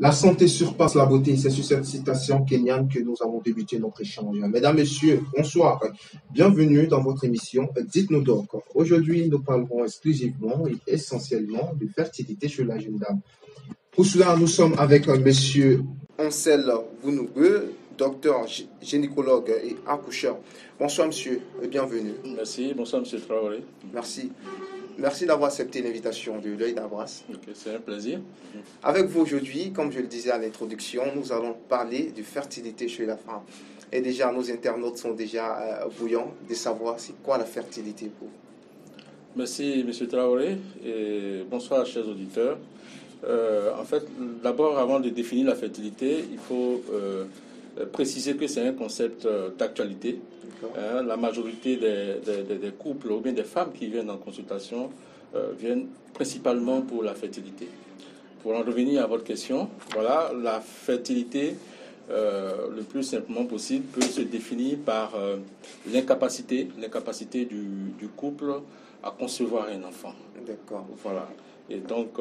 La santé surpasse la beauté. C'est sur cette citation kenyane que nous avons débuté notre échange. Mesdames, Messieurs, bonsoir. Bienvenue dans votre émission. Dites-nous donc. Aujourd'hui, nous parlerons exclusivement et essentiellement de fertilité chez la jeune dame. Pour cela, nous sommes avec Monsieur Ansel Bounougue, docteur gynécologue et accoucheur. Bonsoir, monsieur, et bienvenue. Merci, bonsoir monsieur Traoré. Merci. Merci d'avoir accepté l'invitation de l'œil d'Abras. Okay, c'est un plaisir. Avec vous aujourd'hui, comme je le disais à l'introduction, nous allons parler de fertilité chez la femme. Et déjà, nos internautes sont déjà bouillants de savoir c'est quoi la fertilité pour vous. Merci monsieur Traoré et bonsoir chers auditeurs. En fait, d'abord, avant de définir la fertilité, il faut préciser que c'est un concept d'actualité. La majorité des couples ou bien des femmes qui viennent en consultation viennent principalement pour la fertilité. Pour en revenir à votre question, voilà, la fertilité, le plus simplement possible, peut se définir par l'incapacité du couple à concevoir un enfant. D'accord. Voilà. Et donc,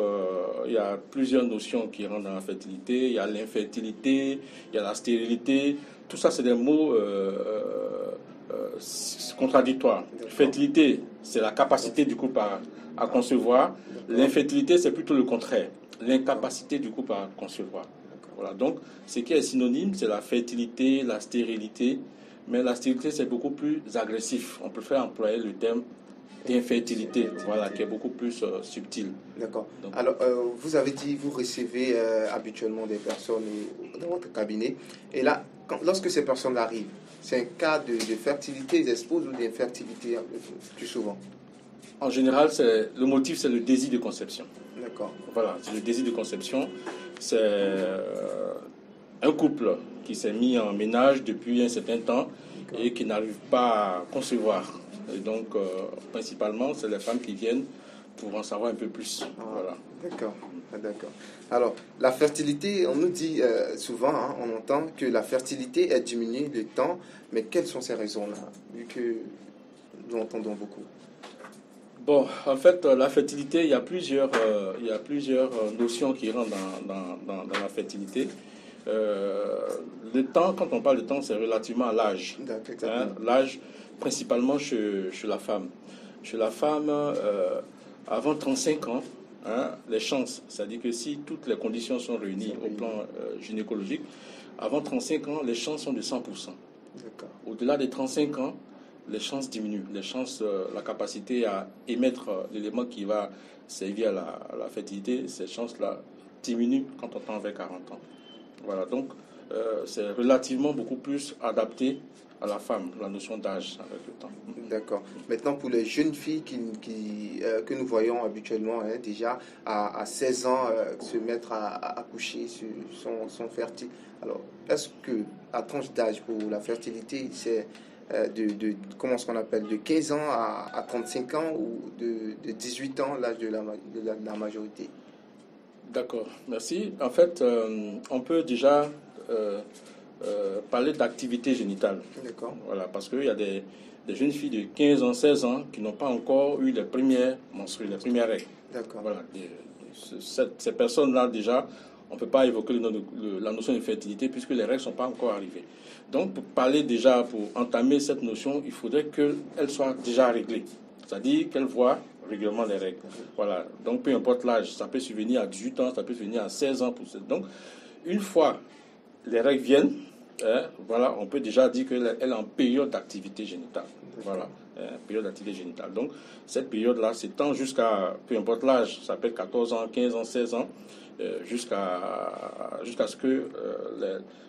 il y a plusieurs notions qui rentrent dans la fertilité. Il y a l'infertilité, il y a la stérilité. Tout ça, c'est des mots contradictoires. Fertilité, c'est la capacité du couple à concevoir. L'infertilité, c'est plutôt le contraire. L'incapacité du couple à concevoir. Voilà. Donc, ce qui est synonyme, c'est la fertilité, la stérilité. Mais la stérilité, c'est beaucoup plus agressif. On préfère employer le terme d'infertilité, voilà, qui est beaucoup plus subtil. D'accord. Alors, vous avez dit, vous recevez habituellement des personnes dans votre cabinet. Et là, lorsque ces personnes arrivent, c'est un cas de fertilité, ils exposent ou d'infertilité plus souvent? En général, le motif, c'est le désir de conception. D'accord. Voilà, c'est le désir de conception. C'est un couple qui s'est mis en ménage depuis un certain temps et qui n'arrive pas à concevoir. Et donc, principalement, c'est les femmes qui viennent pour en savoir un peu plus. Voilà. D'accord, d'accord. Alors, la fertilité, on nous dit souvent, hein, on entend que la fertilité est diminuée le temps, mais quelles sont ces raisons-là, vu que nous entendons beaucoup? Bon, en fait, la fertilité, il y a plusieurs notions qui rentrent dans la fertilité. Le temps, quand on parle de temps, c'est relativement à l'âge. Hein, l'âge, principalement chez la femme. Chez la femme, avant 35 ans, hein, les chances, c'est-à-dire que si toutes les conditions sont réunies au plan gynécologique, avant 35 ans, les chances sont de 100%. Au-delà des 35 ans, les chances diminuent. Les chances, la capacité à émettre l'élément qui va servir à la fertilité, ces chances-là diminuent quand on tend vers 40 ans. Voilà, donc c'est relativement beaucoup plus adapté à la femme, la notion d'âge avec le temps. D'accord. Maintenant, pour les jeunes filles que nous voyons habituellement, hein, déjà à 16 ans, se mettre à accoucher, sont fertiles. Alors, est-ce que la tranche d'âge pour la fertilité, c'est comment est-ce qu'on appelle, de 15 ans à 35 ans ou de 18 ans, l'âge de la majorité? D'accord, merci. En fait, on peut déjà parler d'activité génitale. D'accord. Voilà, parce qu'il y a des jeunes filles de 15 ans, 16 ans qui n'ont pas encore eu les premières menstrues, les premières règles. D'accord. Voilà, ces personnes-là, déjà, on ne peut pas évoquer la notion de fertilité puisque les règles ne sont pas encore arrivées. Donc, pour entamer cette notion, il faudrait qu'elle soit déjà réglée. C'est-à-dire qu'elle voit régulièrement les règles. Voilà. Donc, peu importe l'âge, ça peut survenir à 18 ans, ça peut survenir à 16 ans. Donc, une fois les règles viennent, voilà, on peut déjà dire qu'elle est en période d'activité génitale. Voilà, période d'activité génitale. Donc, cette période-là s'étend jusqu'à, peu importe l'âge, ça peut être 14 ans, 15 ans, 16 ans, jusqu'à ce que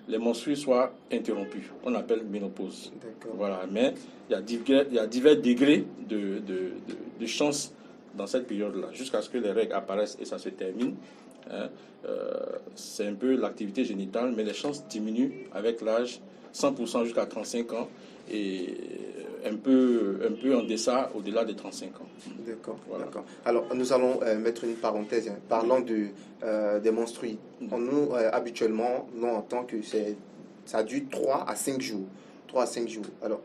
les menstrues soient interrompues. On appelle ménopause. Voilà, mais il y a divers degrés de chance dans cette période-là, jusqu'à ce que les règles apparaissent et ça se termine. C'est un peu l'activité génitale, mais les chances diminuent avec l'âge, 100% jusqu'à 35 ans et un peu en deçà au-delà des 35 ans. D'accord, voilà. D'accord. Alors, nous allons mettre une parenthèse. Hein. Parlant des menstrues. Nous, habituellement, nous entend que ça dure 3 à 5 jours. 3 à 5 jours. Alors,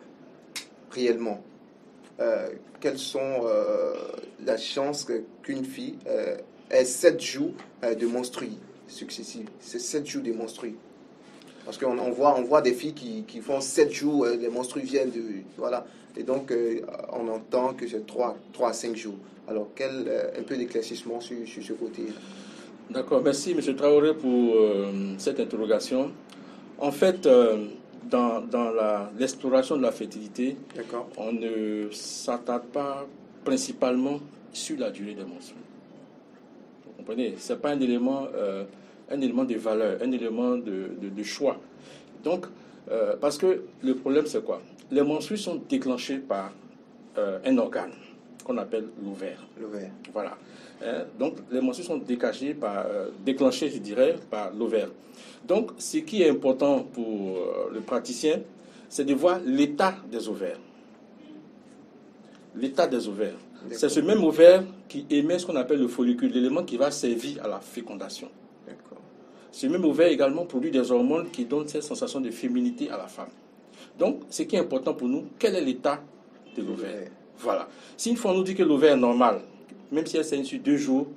réellement, quelles sont les chances qu'une fille ait 7 jours de menstrues? successives. C'est 7 jours de menstrues. Parce qu'on on voit des filles qui font 7 jours, les menstrues viennent de... Voilà. Et donc, on entend que c'est 3 à 5 jours. Alors, un peu d'éclaircissement sur ce côté. D'accord, merci M. Traoré pour cette interrogation. En fait, dans l'exploration de la fertilité, on ne s'attarde pas principalement sur la durée des menstrues. Vous comprenez? Ce n'est pas un élément de valeur, un élément de choix. Donc, parce que le problème, c'est quoi? Les menstrues sont déclenchées par un organe qu'on appelle l'ovaire. Voilà. Donc, les menstrues sont déclenchées, je dirais, par l'ovaire. Donc, ce qui est important pour le praticien, c'est de voir l'état des ovaires. L'état des ovaires. C'est ce même ovaire qui émet ce qu'on appelle le follicule, l'élément qui va servir à la fécondation. Ce même ovaire également produit des hormones qui donnent cette sensation de féminité à la femme. Donc, ce qui est important pour nous, quel est l'état de l'ovaire? Voilà. Si une fois on nous dit que l'ovaire est normal, même si elle saigne sur 2 jours,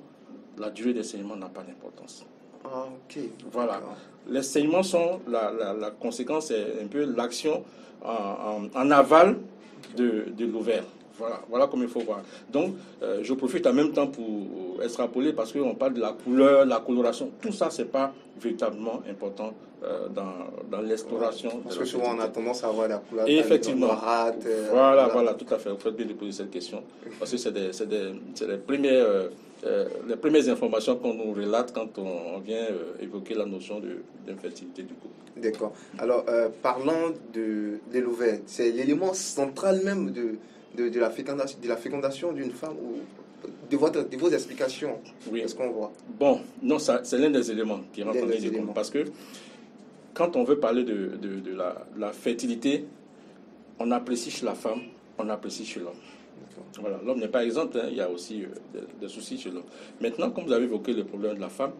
la durée des saignements n'a pas d'importance. Ah, ok. Voilà. Les saignements sont la conséquence, c'est un peu l'action en aval de l'ovaire. Voilà comme il faut voir. Donc, je profite en même temps pour extrapoler parce qu'on parle de la couleur, la coloration. Tout ça, ce n'est pas véritablement important dans l'exploration. Parce que souvent, on a tendance à avoir la couleur effectivement. Noirâtre. Voilà, tout à fait. Vous faites bien de poser cette question. Parce que c'est les premières informations qu'on nous relate quand on vient évoquer la notion d'infertilité du couple. D'accord. Alors, parlant de l'ovaire, c'est l'élément central même de la fécondation d'une femme ou de vos explications. Oui. Est-ce qu'on voit? Bon, non, c'est l'un des éléments qui rentre en ligne de compte. Parce que quand on veut parler de la fertilité, on apprécie chez la femme, on apprécie chez l'homme. Voilà, l'homme n'est pas exempt, il y a aussi des soucis chez l'homme. Maintenant, comme vous avez évoqué le problème de la femme,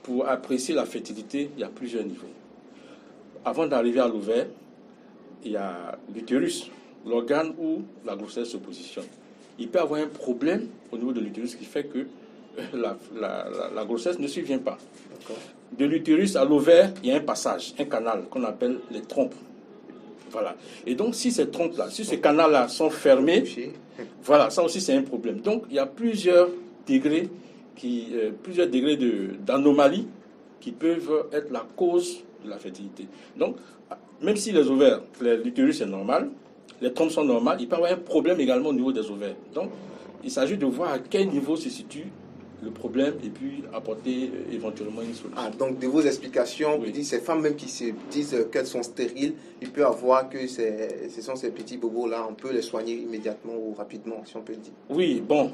pour apprécier la fertilité, il y a plusieurs niveaux. Avant d'arriver à l'ovaire, il y a l'utérus, l'organe où la grossesse se positionne. Il peut y avoir un problème au niveau de l'utérus qui fait que la grossesse ne survient pas. De l'utérus à l'ovaire, il y a un passage, un canal qu'on appelle les trompes. Voilà. Et donc, si ces trompes-là, si ces canaux-là sont fermés, voilà, ça aussi c'est un problème. Donc, il y a plusieurs degrés d'anomalies qui peuvent être la cause de la fertilité. Donc, même si les ovaires, l'utérus est normal, les trompes sont normales, il peut y avoir un problème également au niveau des ovaires. Donc, il s'agit de voir à quel niveau se situe le problème et puis apporter éventuellement une solution. Ah, donc de vos explications, vous dites ces femmes même qui se disent qu'elles sont stériles, il peut avoir que ce sont ces petits bobos-là, on peut les soigner immédiatement ou rapidement, si on peut le dire. Oui, bon,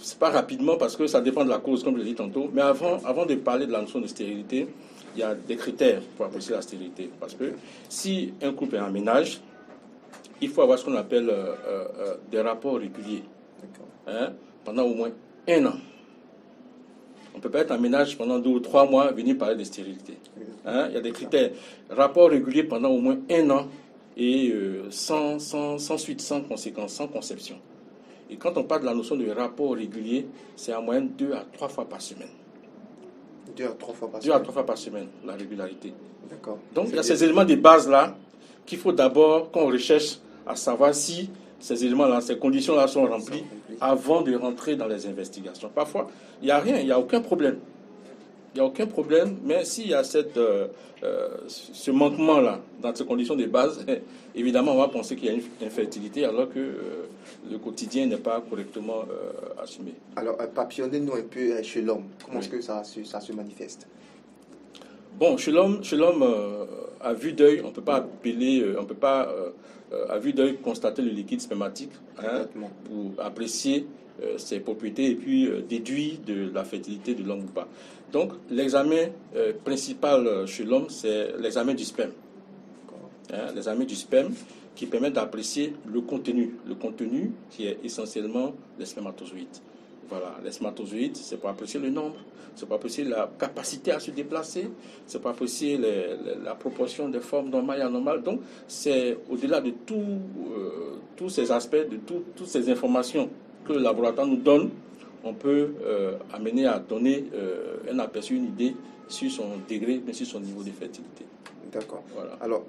c'est pas rapidement parce que ça dépend de la cause, comme je l'ai dit tantôt, mais avant de parler de la notion de stérilité, il y a des critères pour apprécier la stérilité. Parce que si un couple est en ménage, il faut avoir ce qu'on appelle des rapports réguliers, pendant au moins 1 an. On ne peut pas être en ménage pendant 2 ou 3 mois, venir parler de stérilité. Il y a des critères. Rapport régulier pendant au moins 1 an et sans suite, sans conséquence, sans conception. Et quand on parle de la notion de rapport régulier, c'est en moyenne 2 à 3 fois par semaine. 2 à 3 fois par semaine. 2 à 3 fois par semaine, la régularité. D'accord. Donc il y a ces éléments de base-là qu'il faut d'abord qu'on recherche à savoir si ces éléments-là, ces conditions-là sont remplies avant de rentrer dans les investigations. Parfois, il n'y a rien, il n'y a aucun problème. Il n'y a aucun problème, mais s'il y a ce manquement-là dans ces conditions de base, évidemment, on va penser qu'il y a une infertilité alors que le quotidien n'est pas correctement assumé. Alors, papillonnez-nous un peu chez l'homme. Comment est-ce que ça se manifeste? Bon, chez l'homme, à vue d'œil, on ne peut pas à vue d'œil constater le liquide spermatique pour apprécier ses propriétés et puis déduire de la fertilité de l'homme ou pas. Donc, l'examen principal chez l'homme, c'est l'examen du sperme. L'examen du sperme qui permet d'apprécier le contenu. Le contenu qui est essentiellement les spermatozoïdes. Voilà, les spermatozoïdes, c'est pour apprécier le nombre, c'est pour apprécier la capacité à se déplacer, c'est pour apprécier la proportion des formes normales et anormales. Donc, c'est au-delà de tous ces aspects, de toutes ces informations que le laboratoire nous donne on peut amener à donner un aperçu, une idée sur son degré, mais sur son niveau de fertilité. D'accord. Voilà. Alors,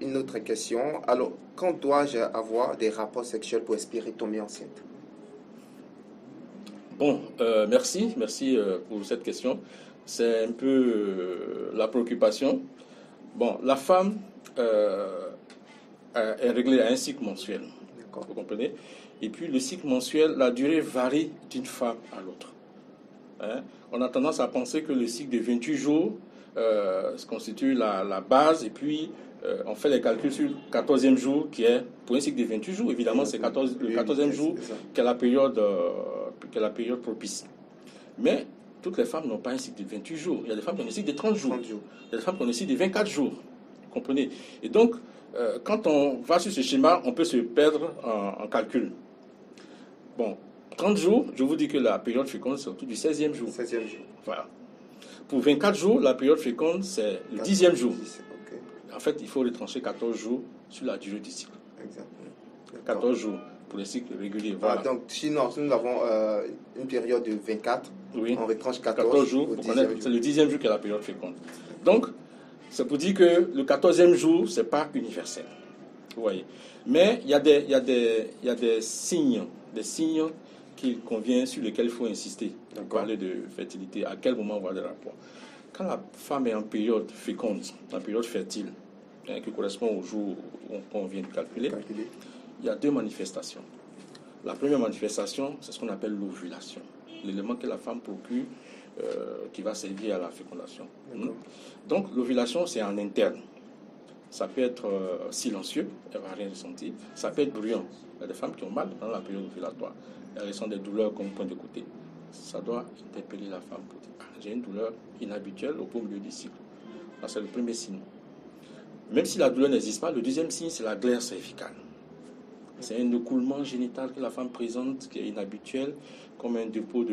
une autre question. Alors, quand dois-je avoir des rapports sexuels pour espérer tomber enceinte? Bon, merci pour cette question. C'est un peu la préoccupation. Bon, la femme est réglée à un cycle mensuel. Vous comprenez? Et puis le cycle mensuel, la durée varie d'une femme à l'autre. Hein? On a tendance à penser que le cycle de 28 jours se constitue la base, et puis on fait les calculs sur le 14e jour, qui est pour un cycle de 28 jours. Évidemment, c'est le 14e jour qui est la période propice. Mais toutes les femmes n'ont pas un cycle de 28 jours. Il y a des femmes qui ont un cycle de 30 jours. Il y a des femmes qui ont un cycle de 24 jours. Vous comprenez? Et donc, quand on va sur ce schéma, on peut se perdre en calcul. Bon, 30 jours, je vous dis que la période féconde, c'est autour du 16e jour. 16e jour. Voilà. Pour 24 jours, la période féconde, c'est le 10e jour. Okay. En fait, il faut retrancher 14 jours sur la durée du cycle. Exactement. 14 jours pour les cycles réguliers. Voilà. Donc, sinon, si nous avons une période de 24, oui, on retranche 14 jours pour connaître. C'est le 10e jour qui est la période féconde. Donc, c'est pour dire que le 14e jour, ce n'est pas universel. Vous voyez. Mais il y a des signes qu'il convient, sur lesquels il faut insister pour parler de fertilité. À quel moment avoir des rapports? Quand la femme est en période féconde, en période fertile, qui correspond au jour qu'on vient de calculer, il y a deux manifestations. La première manifestation, c'est ce qu'on appelle l'ovulation, l'élément que la femme procure qui va servir à la fécondation. Donc l'ovulation, c'est en interne. Ça peut être silencieux, elle ne va rien ressentir. Ça peut être bruyant. Il y a des femmes qui ont mal pendant la période ovulatoire. Elles ressentent des douleurs comme point de côté. Ça doit interpeller la femme pour dire j'ai une douleur inhabituelle au beau milieu du cycle. Là, c'est le premier signe. Même si la douleur n'existe pas, le deuxième signe, c'est la glaire cervicale. C'est un écoulement génital que la femme présente qui est inhabituel, comme un dépôt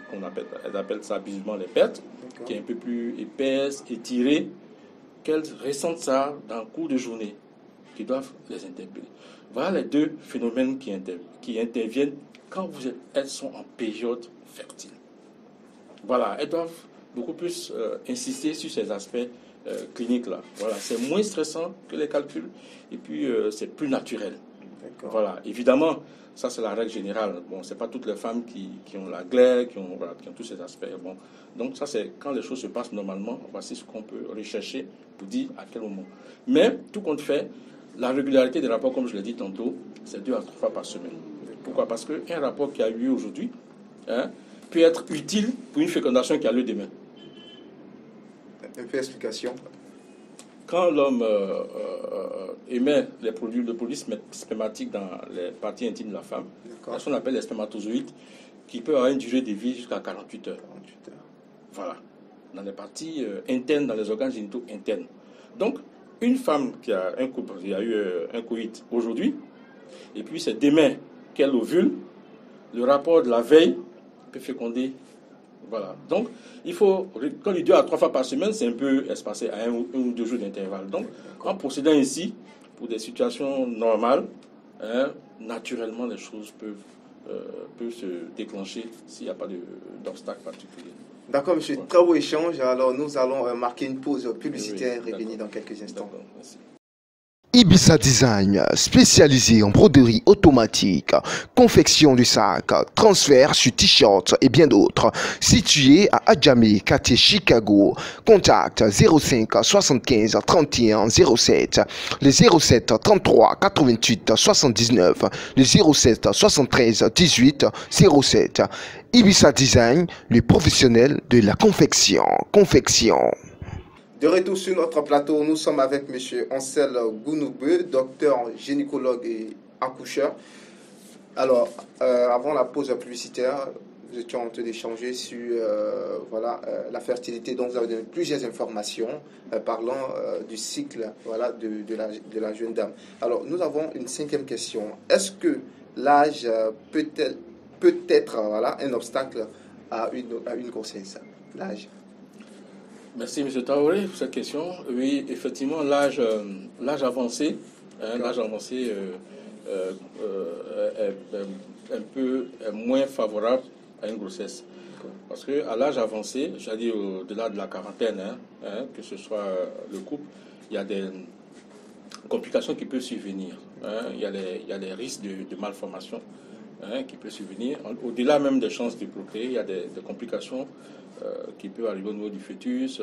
qu'on appelle, elle appelle ça abusivement les pertes, qui est un peu plus épaisse, étirée, qu'elles ressentent ça dans le cours de journée, qui doivent les interpeller. Voilà les deux phénomènes qui interviennent quand elles sont en période fertile. Voilà, elles doivent beaucoup plus insister sur ces aspects cliniques-là. Voilà, c'est moins stressant que les calculs, et puis c'est plus naturel. Voilà, évidemment, ça c'est la règle générale. Bon, c'est pas toutes les femmes qui ont la glaire, qui ont tous ces aspects. Bon, donc ça c'est quand les choses se passent normalement. Voici ce qu'on peut rechercher pour dire à quel moment. Mais tout compte fait, la régularité des rapports, comme je l'ai dit tantôt, c'est 2 à 3 fois par semaine. Pourquoi? Parce qu'un rapport qui a eu lieu aujourd'hui peut être utile pour une fécondation qui a lieu demain. Un peu d'explication. Quand l'homme émet les produits spermatiques dans les parties intimes de la femme, c'est ce qu'on appelle les spermatozoïdes, qui peuvent avoir une durée de vie jusqu'à 48 heures. Voilà. Dans les parties internes, dans les organes génitaux internes. Donc, une femme qui a un couple, qui a eu un coït aujourd'hui, et puis c'est demain qu'elle ovule, le rapport de la veille peut féconder. Voilà. Donc, il faut, quand il dit 2 à 3 fois par semaine, c'est un peu espacé à 1 ou 2 jours d'intervalle. Donc, en procédant ainsi, pour des situations normales, naturellement, les choses peuvent se déclencher s'il n'y a pas d'obstacle particulier. D'accord, monsieur. Très beau échange. Alors, nous allons marquer une pause publicitaire et revenir dans quelques instants. Merci. Ibissa Design, spécialisé en broderie automatique, confection de sacs, transfert sur t-shirts et bien d'autres. Situé à Adjamé, quartier Chicago. Contact 05 75 31 07, le 07 33 88 79, le 07 73 18 07. Ibissa Design, le professionnel de la confection. De retour sur notre plateau, nous sommes avec M. Ansel Gounoube, docteur gynécologue et accoucheur. Alors, avant la pause publicitaire, nous étions en train d'échanger sur la fertilité. Donc, vous avez donné plusieurs informations parlant du cycle de la jeune dame. Alors, nous avons une 5e question. Est-ce que l'âge peut être un obstacle à une grossesse? L'âge. Merci M. Taoré pour cette question. Oui, effectivement, l'âge avancé, moins favorable à une grossesse. Parce qu'à l'âge avancé, j'allais au-delà de la quarantaine, que ce soit le couple, il y a des complications qui peuvent survenir. Il y a les risques de malformation qui peuvent survenir. Au-delà même des chances de procréer, il y a des complications qui peuvent arriver au niveau du fœtus.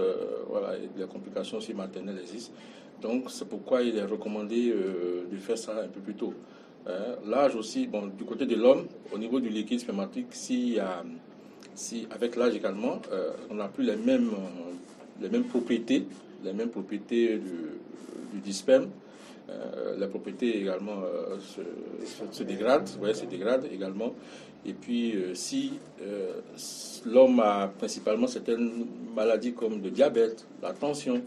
Voilà, les complications aussi maternelles existent. Donc c'est pourquoi il est recommandé de faire ça un peu plus tôt. L'âge aussi, bon, du côté de l'homme, au niveau du liquide spermatique, si avec l'âge également, on n'a plus les mêmes propriétés, du sperme. La propriété également se dégrade, se dégrade également. Et puis si l'homme a principalement certaines maladies comme le diabète, la tension,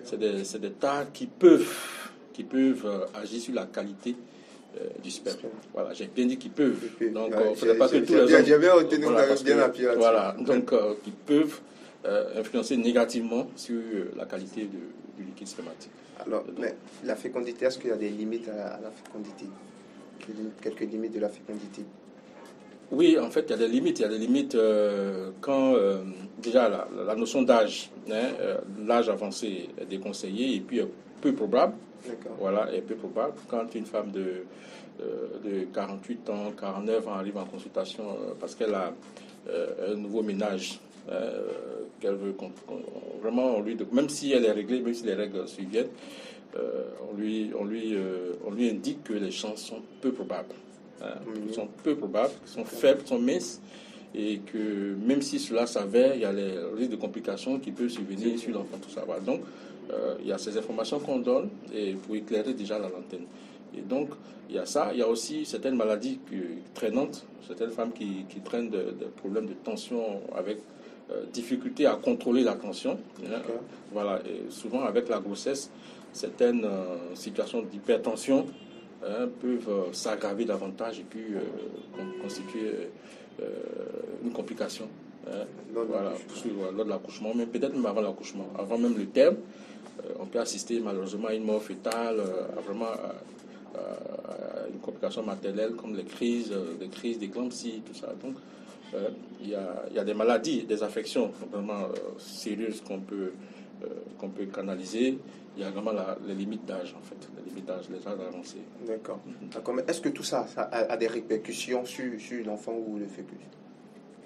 c'est des tas qui peuvent agir sur la qualité du sperme. Voilà, j'ai bien dit qu'ils peuvent. Donc, il ne faudrait pas que tous les hommes... J'ai bien retenu, bien appuyé là-dessus. Voilà, donc qui peuvent influencer négativement sur la qualité du liquide spermatique. Alors, mais la fécondité, est-ce qu'il y a des limites à la fécondité? Quelques limites de la fécondité? Oui, en fait, il y a des limites. Il y a des limites quand, déjà, la notion d'âge, l'âge avancé est déconseillé et puis peu probable. Voilà, est peu probable. Quand une femme de 48 ans, 49 ans arrive en consultation parce qu'elle a un nouveau ménage, qu'elle veut vraiment, même si elle est réglée, même si les règles surviennent, on lui indique que les chances sont peu probables. Sont peu probables, sont faibles, sont minces, et que même si cela s'avère, il y a les risques de complications qui peuvent survenir sur l'enfant, tout ça. Voilà. Donc, il y a ces informations qu'on donne et pour éclairer déjà la lanterne. Et donc, il y a ça. Il y a aussi certaines maladies traînantes, certaines femmes qui prennent des problèmes de tension avec difficulté à contrôler la tension. Voilà. Et souvent, avec la grossesse, certaines situations d'hypertension peuvent s'aggraver davantage et puis constituer une complication. Voilà, lors de l'accouchement, mais peut-être même avant l'accouchement, avant même le terme, on peut assister malheureusement à une mort fétale, à une complication maternelle comme les crises d'éclampsie, tout ça. Donc, il y a des maladies, des affections vraiment sérieuses qu'on peut canaliser. Il y a également les limites d'âge, en fait, les limites d'âge, les âges avancés. D'accord. Mais est-ce que tout ça a des répercussions sur l'enfant ou le fœtus?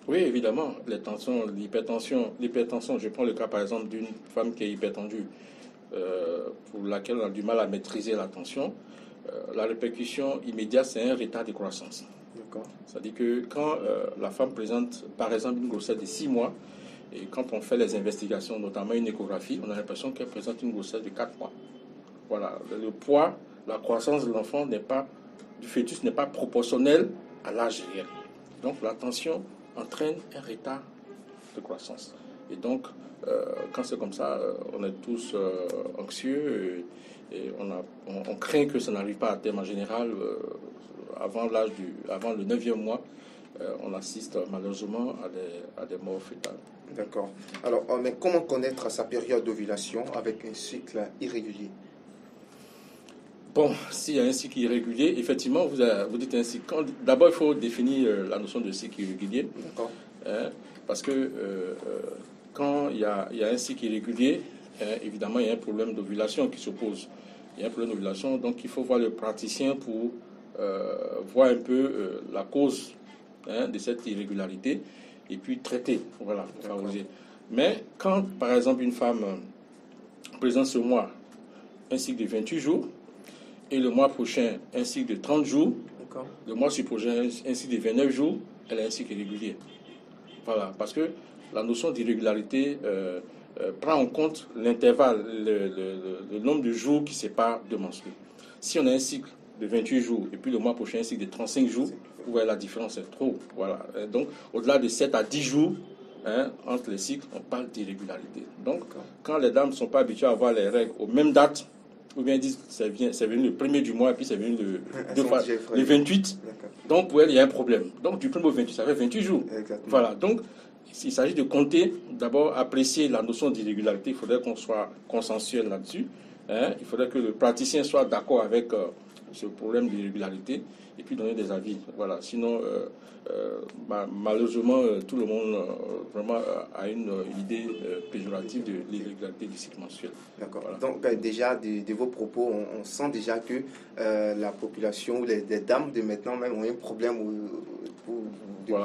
Oui, évidemment. Les tensions, l'hypertension, je prends le cas par exemple d'une femme qui est hypertendue, pour laquelle on a du mal à maîtriser la tension. La répercussion immédiate, c'est un retard de croissance. D'accord. C'est-à-dire que quand la femme présente par exemple une grossesse de 6 mois, et quand on fait les investigations, notamment une échographie, on a l'impression qu'elle présente une grossesse de 4 mois. Voilà, le poids, la croissance de l'enfant du fœtus n'est pas proportionnelle à l'âge réel. Donc la tension entraîne un retard de croissance. Et donc, quand c'est comme ça, on est tous anxieux et on craint que ça n'arrive pas à terme. En général, avant le 9e mois, on assiste malheureusement à des morts fétales. D'accord. Alors, mais comment connaître sa période d'ovulation avec un cycle irrégulier? Bon, s'il y a un cycle irrégulier, effectivement, vous dites un cycle. D'abord, il faut définir la notion de cycle irrégulier. D'accord. Parce que quand il y a un cycle irrégulier, évidemment, il y a un problème d'ovulation qui se pose. Il y a un problème d'ovulation, donc il faut voir le praticien pour voir un peu la cause de cette irrégularité et puis traiter, voilà, pour favoriser. Mais quand, par exemple, une femme présente ce mois un cycle de 28 jours, et le mois prochain, un cycle de 30 jours. D'accord. Le mois prochain, un cycle de 29 jours, elle a un cycle irrégulier. Voilà, parce que la notion d'irrégularité prend en compte l'intervalle, le nombre de jours qui séparent deux menstrues. Si on a un cycle de 28 jours et puis le mois prochain, un cycle de 35 jours, vous voyez la différence est trop. Voilà. Donc, au-delà de 7 à 10 jours entre les cycles, on parle d'irrégularité. Donc, quand les dames ne sont pas habituées à avoir les règles aux mêmes dates, ou bien ils disent que c'est venu le 1er du mois et puis c'est venu le 28. Donc pour elle, il y a un problème. Donc du 1er au 28, ça fait 28 jours. Exactement. Voilà. Donc il s'agit de compter, d'abord apprécier la notion d'irrégularité. Il faudrait qu'on soit consensuel là-dessus. Il faudrait que le praticien soit d'accord avec ce problème d'irrégularité et puis donner des avis. Voilà. Sinon, malheureusement, tout le monde vraiment a une idée péjorative de l'irrégularité du cycle menstruel. D'accord. Voilà. Donc, déjà, de vos propos, on sent déjà que la population, ou les dames de maintenant même, ont un problème pour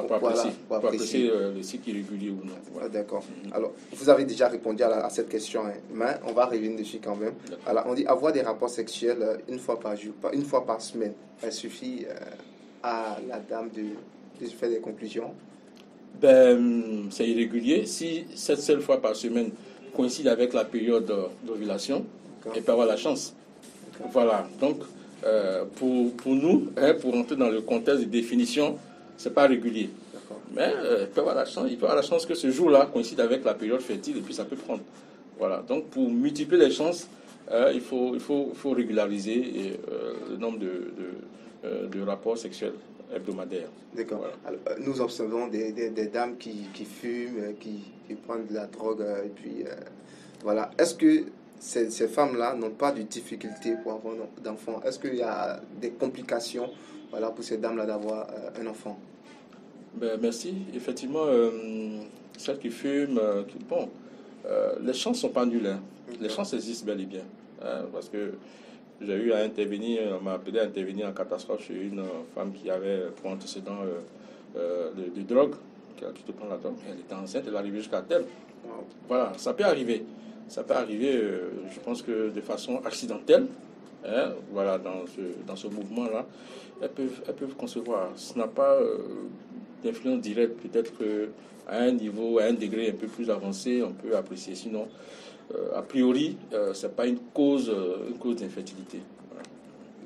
apprécier le cycle irrégulier ou non. Voilà. D'accord. Alors, vous avez déjà répondu à cette question, hein, mais on va revenir dessus quand même. Alors, on dit avoir des rapports sexuels une fois par jour, une fois par semaine. Ça suffit à la dame de faire des conclusions? C'est irrégulier. Si cette seule fois par semaine coïncide avec la période d'ovulation, elle peut avoir la chance. Voilà. Donc, pour nous, pour entrer dans le contexte de définition, c'est pas régulier. Mais il peut avoir la chance que ce jour-là coïncide avec la période fertile et puis ça peut prendre. Voilà. Donc, pour multiplier les chances, il faut régulariser le nombre de rapports sexuels hebdomadaires. D'accord. Voilà. Alors, nous observons des dames qui fument, qui prennent de la drogue, et puis voilà. Est-ce que ces femmes-là n'ont pas de difficultés pour avoir d'enfants? Est-ce qu'il y a des complications, voilà, pour ces dames-là d'avoir un enfant? Merci. Effectivement, celles qui fument, les chances ne sont pas nulles. Hein. Les chances existent bel et bien. Hein, parce que j'ai eu à intervenir, on m'a appelé à intervenir en catastrophe chez une femme qui avait pour antécédent de drogue, qui te prend la drogue. Elle était enceinte, elle est arrivée jusqu'à terme. Voilà, ça peut arriver. Ça peut arriver, je pense que de façon accidentelle. Hein, voilà, dans ce mouvement-là, elles peuvent concevoir. Ce n'a pas d'influence directe, peut-être qu'à un niveau, à un degré un peu plus avancé, on peut apprécier. Sinon, a priori, ce n'est pas une cause d'infertilité. Voilà.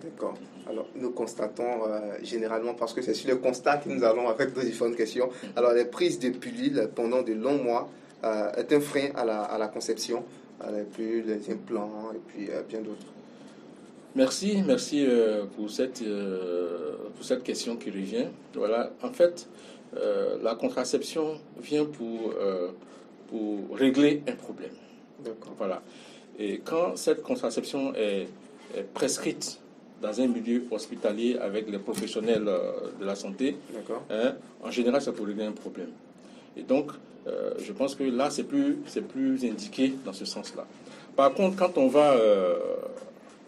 D'accord. Alors, nous constatons généralement, parce que c'est sur le constat que nous allons avec deux différentes questions. Alors, les prises de pilules pendant de longs mois est un frein à la conception, les pilules, les implants et puis bien d'autres. Merci pour cette question qui revient. Voilà, en fait, la contraception vient pour régler un problème. D'accord. Voilà. Et quand cette contraception est prescrite dans un milieu hospitalier avec les professionnels de la santé, hein, en général, ça peut régler un problème. Et donc, je pense que là, c'est plus indiqué dans ce sens-là. Par contre, quand on va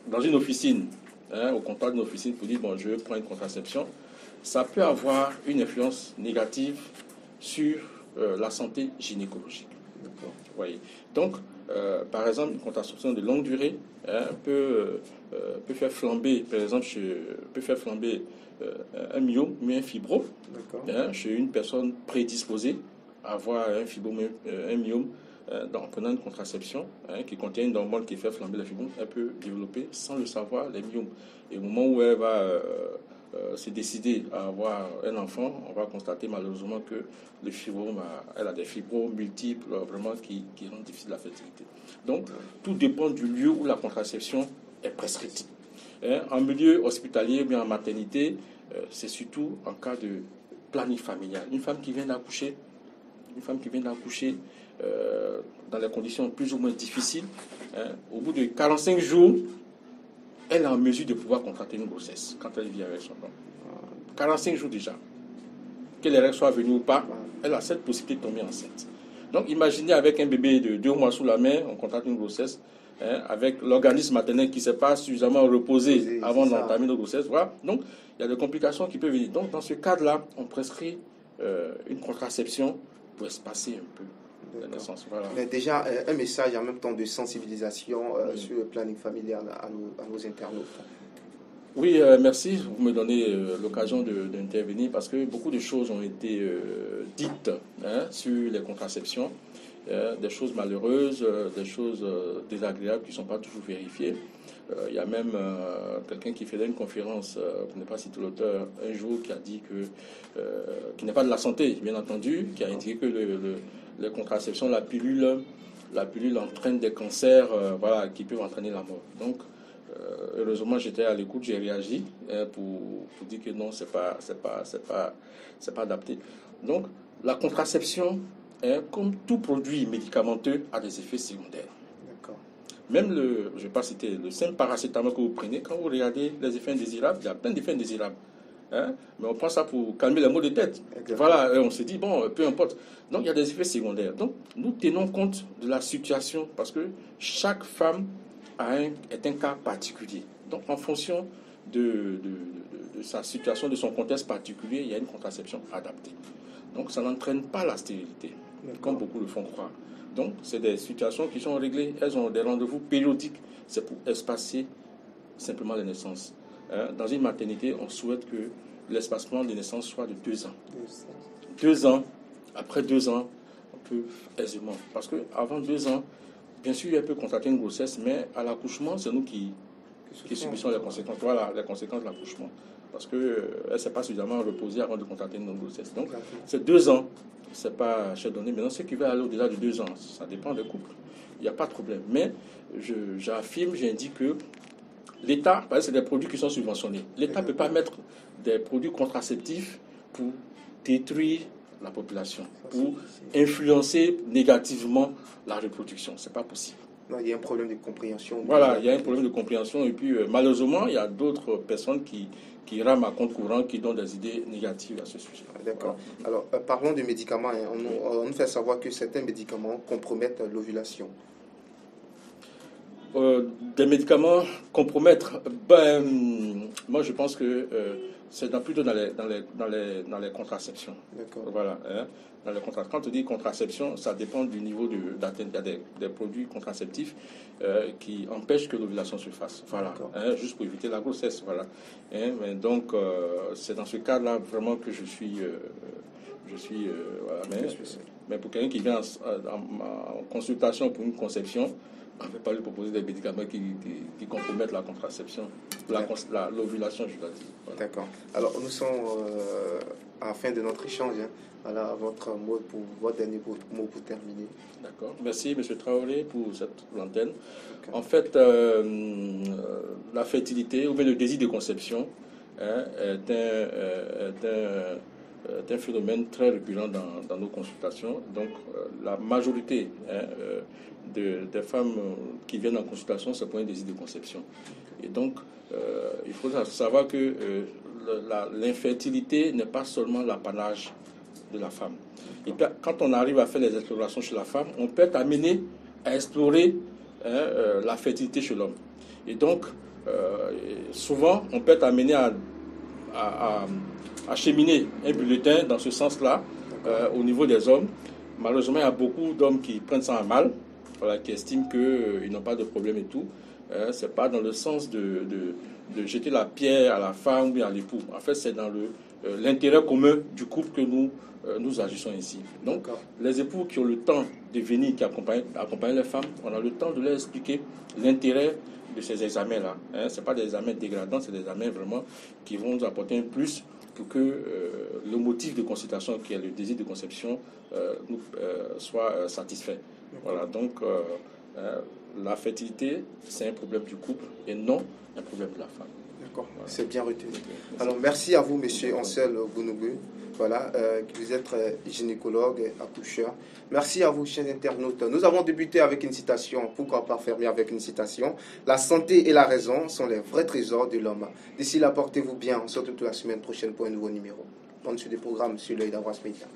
dans une officine, hein, au contact d'une officine pour dire, bon, je veux prendre une contraception, ça peut avoir une influence négative sur la santé gynécologique. Vous voyez. Donc, par exemple, une contraception de longue durée peut faire flamber, par exemple, un myome, mais un fibro, chez une personne prédisposée à avoir un myome. En prenant une contraception qui contient une hormone qui fait flamber les fibromes, elle peut développer sans le savoir les myomes. Et au moment où elle va se décider à avoir un enfant, on va constater malheureusement que le fibrome, elle a des fibromes multiples vraiment qui rendent difficile la fertilité. Donc, tout dépend du lieu où la contraception est prescrite. En milieu hospitalier ou bien en maternité, c'est surtout en cas de planning familial. Une femme qui vient d'accoucher, dans des conditions plus ou moins difficiles, au bout de 45 jours, elle est en mesure de pouvoir contracter une grossesse quand elle vit avec son homme. 45 jours déjà. Que les règles soient venues ou pas, elle a cette possibilité de tomber enceinte. Donc imaginez avec un bébé de 2 mois sous la main, on contracte une grossesse, avec l'organisme maternel qui ne s'est pas suffisamment reposé avant d'entamer une grossesse. Voilà. Donc il y a des complications qui peuvent venir. Donc dans ce cadre-là, on prescrit une contraception pour espacer un peu. Voilà. Mais déjà, un message en même temps de sensibilisation sur le planning familial à nos internautes. Oui, merci. Vous me donnez l'occasion d'intervenir parce que beaucoup de choses ont été dites sur les contraceptions, des choses malheureuses, des choses désagréables qui ne sont pas toujours vérifiées. Il y a même quelqu'un qui faisait une conférence, pour ne pas citer l'auteur, un jour qui a dit qu'il n'est pas de la santé, bien entendu, qui a indiqué que les contraceptions, la pilule entraîne des cancers qui peuvent entraîner la mort. Donc, heureusement, j'étais à l'écoute, j'ai réagi pour dire que non, c'est pas adapté. Donc, la contraception, comme tout produit médicamenteux, a des effets secondaires. D'accord. Même je ne vais pas citer, le simple paracétamol que vous prenez, quand vous regardez les effets indésirables, il y a plein d'effets indésirables. Hein? Mais on prend ça pour calmer les maux de tête. Exactement. Voilà, et on se dit, bon, peu importe. Donc, il y a des effets secondaires. Donc, nous tenons compte de la situation parce que chaque femme est un cas particulier. Donc, en fonction de sa situation, de son contexte particulier, il y a une contraception adaptée. Donc, ça n'entraîne pas la stérilité, comme beaucoup le font croire. Donc, c'est des situations qui sont réglées. Elles ont des rendez-vous périodiques. C'est pour espacer simplement les naissances. Dans une maternité, on souhaite que l'espacement des naissances soit de 2 ans. 2 ans, après 2 ans, on peut aisément. Parce qu'avant 2 ans, bien sûr, elle peut contracter une grossesse, mais à l'accouchement, c'est nous qui subissons les conséquences. Voilà, les conséquences de l'accouchement. Parce qu'elle ne s'est pas suffisamment reposée avant de contracter une grossesse. Donc, c'est 2 ans. Ce n'est pas chez donné. Maintenant, ce qui va aller au-delà de 2 ans, ça dépend des couples. Il n'y a pas de problème. Mais j'affirme, j'indique que l'État, parce que c'est des produits qui sont subventionnés, l'État ne peut pas mettre des produits contraceptifs pour détruire la population, pour influencer négativement la reproduction. Ce n'est pas possible. Non, il y a un problème de compréhension. Voilà, il y a un problème de compréhension. Et puis, malheureusement, il y a d'autres personnes qui rament à compte courant, qui donnent des idées négatives à ce sujet. D'accord. Voilà. Alors, parlons de médicaments. Hein. On nous fait savoir que certains médicaments compromettent l'ovulation. Des médicaments compromettre, moi je pense que c'est plutôt dans les contraceptions. D'accord. Voilà. Hein, dans les quand on dit contraception, ça dépend du niveau d'atteinte. Il y a des produits contraceptifs qui empêchent que l'ovulation se fasse. Voilà. Hein, juste pour éviter la grossesse. Voilà. Hein, mais donc c'est dans ce cas-là vraiment que je suis voilà. Mais pour quelqu'un qui vient en consultation pour une conception, on ne peut pas lui proposer des médicaments qui compromettent la contraception, l'ovulation, je dois dire. Voilà. D'accord. Alors, nous sommes à la fin de notre échange. Hein. Voilà, votre dernier mot pour terminer. D'accord. Merci, M. Traoré, pour cette antenne. Okay. En fait, la fertilité, ou bien le désir de conception, est un phénomène très récurrent dans nos consultations. Donc, la majorité des femmes qui viennent en consultation, c'est pour un désir de conception. Et donc, il faut savoir que l'infertilité n'est pas seulement l'apanage de la femme. Et puis, quand on arrive à faire les explorations chez la femme, on peut être amené à explorer la fertilité chez l'homme. Et donc, souvent, on peut être amené à acheminer un bulletin dans ce sens-là au niveau des hommes. Malheureusement, il y a beaucoup d'hommes qui prennent ça en mal, voilà, qui estiment qu'ils n'ont pas de problème et tout. Ce n'est pas dans le sens de jeter la pierre à la femme ou à l'époux. En fait, c'est dans l'intérêt commun du couple que nous agissons ici. Donc, les époux qui ont le temps de venir, qui accompagnent les femmes, on a le temps de leur expliquer l'intérêt de ces examens-là. Ce n'est pas des examens dégradants, c'est des examens vraiment qui vont nous apporter un plus pour que le motif de consultation, qui est le désir de conception, soit satisfait. Voilà, donc la fertilité, c'est un problème du couple et non un problème de la femme. D'accord, voilà. C'est bien retenu. Alors, merci à vous, M. Ansel Gounougou. Voilà, vous êtes gynécologue, accoucheur. Merci à vous, chers internautes. Nous avons débuté avec une citation. Pourquoi pas fermer avec une citation? La santé et la raison sont les vrais trésors de l'homme. D'ici là, portez-vous bien. On se retrouve la semaine prochaine pour un nouveau numéro. Bonne suite des programmes sur l'œil d'Avras Média.